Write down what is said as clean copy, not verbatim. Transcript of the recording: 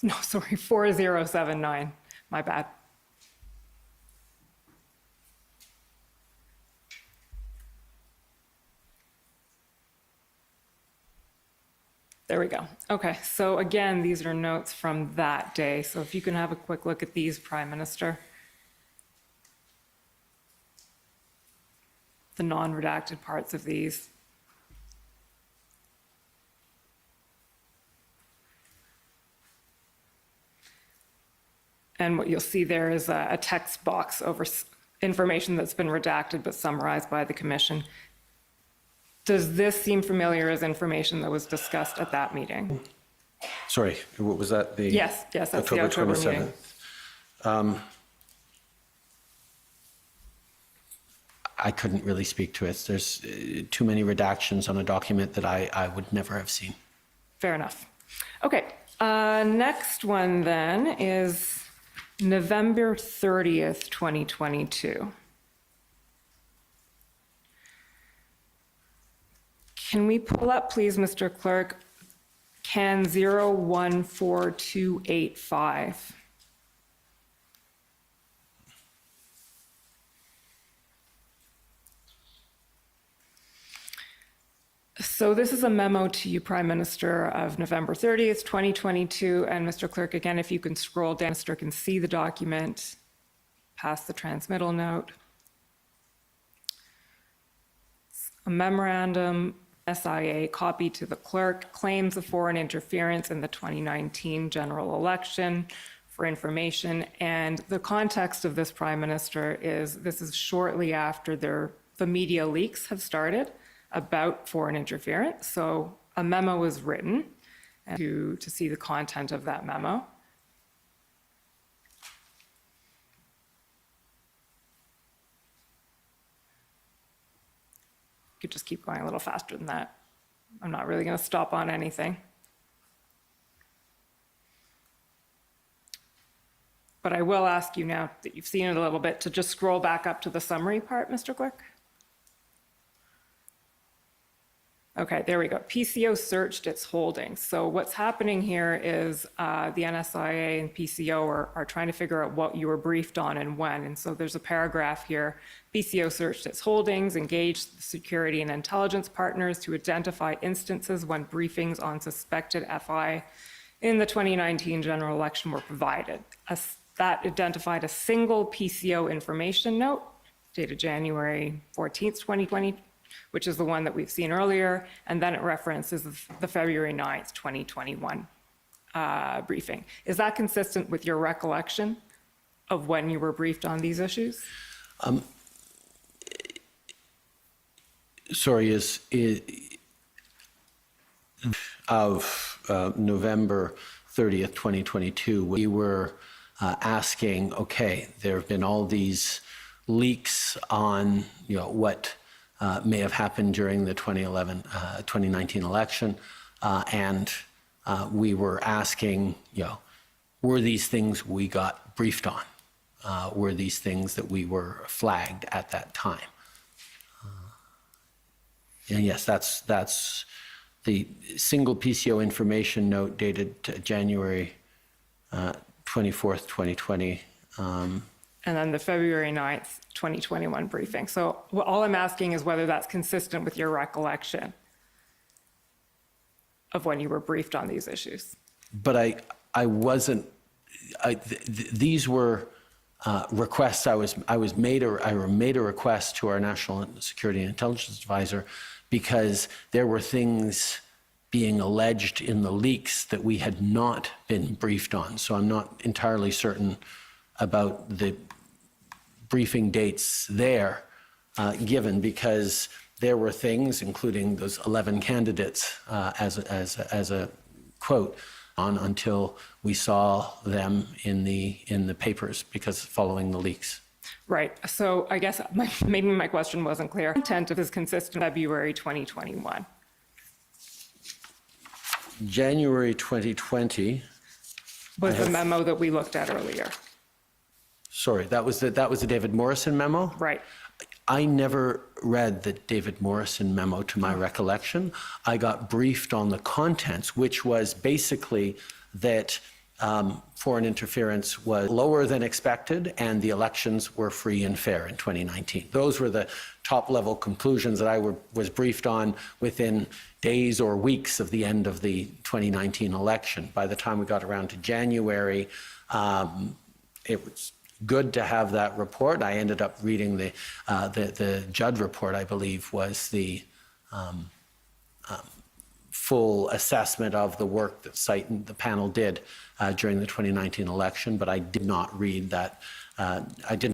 No, sorry, 4079. My bad. There we go. Okay, so again, these are notes from that day. So if you can have a quick look at these, Prime Minister. The non-redacted parts of these. And what you'll see there is a text box over information that's been redacted but summarized by the Commission. Does this seem familiar as information that was discussed at that meeting? Sorry, what was that? Yes, that's the October meeting. I couldn't really speak to it. There's too many redactions on a document that I would never have seen. Fair enough. Okay, next one then is November 30th, 2022. Can we pull up, please, Mr. Clerk, CAN 014285? So this is a memo to you, Prime Minister, of November 30th, 2022. And Mr. Clerk, again, if you can scroll down, Mr. can see the document, past the transmittal note. A memorandum, SIA, copy to the clerk, claims of foreign interference in the 2019 general election for information. And the context of this, Prime Minister, is this is shortly after the media leaks have started about foreign interference. So a memo was written to see the content of that memo. You could just keep going a little faster than that. I'm not really going to stop on anything. But I will ask you now that you've seen it a little bit to just scroll back up to the summary part, Mr. Clerk. Okay, there we go. PCO searched its holdings. So what's happening here is the NSIA and PCO are trying to figure out what you were briefed on and when. And so there's a paragraph here. PCO searched its holdings, engaged security and intelligence partners to identify instances when briefings on suspected FI in the 2019 general election were provided. That identified a single PCO information note dated January 14th, 2020, which is the one that we've seen earlier, and then it references the February 9th, 2021 briefing. Is that consistent with your recollection of when you were briefed on these issues? Sorry, of November 30th, 2022, we were asking, okay, there have been all these leaks on, what may have happened during the 2019 election, and we were asking, were these things we got briefed on? Were these things that we were flagged at that time? And yes, that's the single PCO information note dated January 24th, 2020. And then the February 9th, 2021 briefing. So all I'm asking is whether that's consistent with your recollection of when you were briefed on these issues. But I wasn't, these were requests I made a request to our National Security and Intelligence Advisor because there were things being alleged in the leaks that we had not been briefed on. So I'm not entirely certain about the briefing dates there given, because there were things, including those 11 candidates as a quote, on until we saw them in the papers because following the leaks. Right. So I guess maybe my question wasn't clear. Content is consistent February 2021. January 2020 was the memo that we looked at earlier. Sorry, that was the David Morrison memo? Right. I never read the David Morrison memo to my recollection. I got briefed on the contents, which was basically that foreign interference was lower than expected, and the elections were free and fair in 2019. Those were the top-level conclusions that I was briefed on within days or weeks of the end of the 2019 election. By the time we got around to January, it was good to have that report. I ended up reading the Judd report, I believe, was the full assessment of the work that the panel did during the 2019 election, but I did not read that. I didn't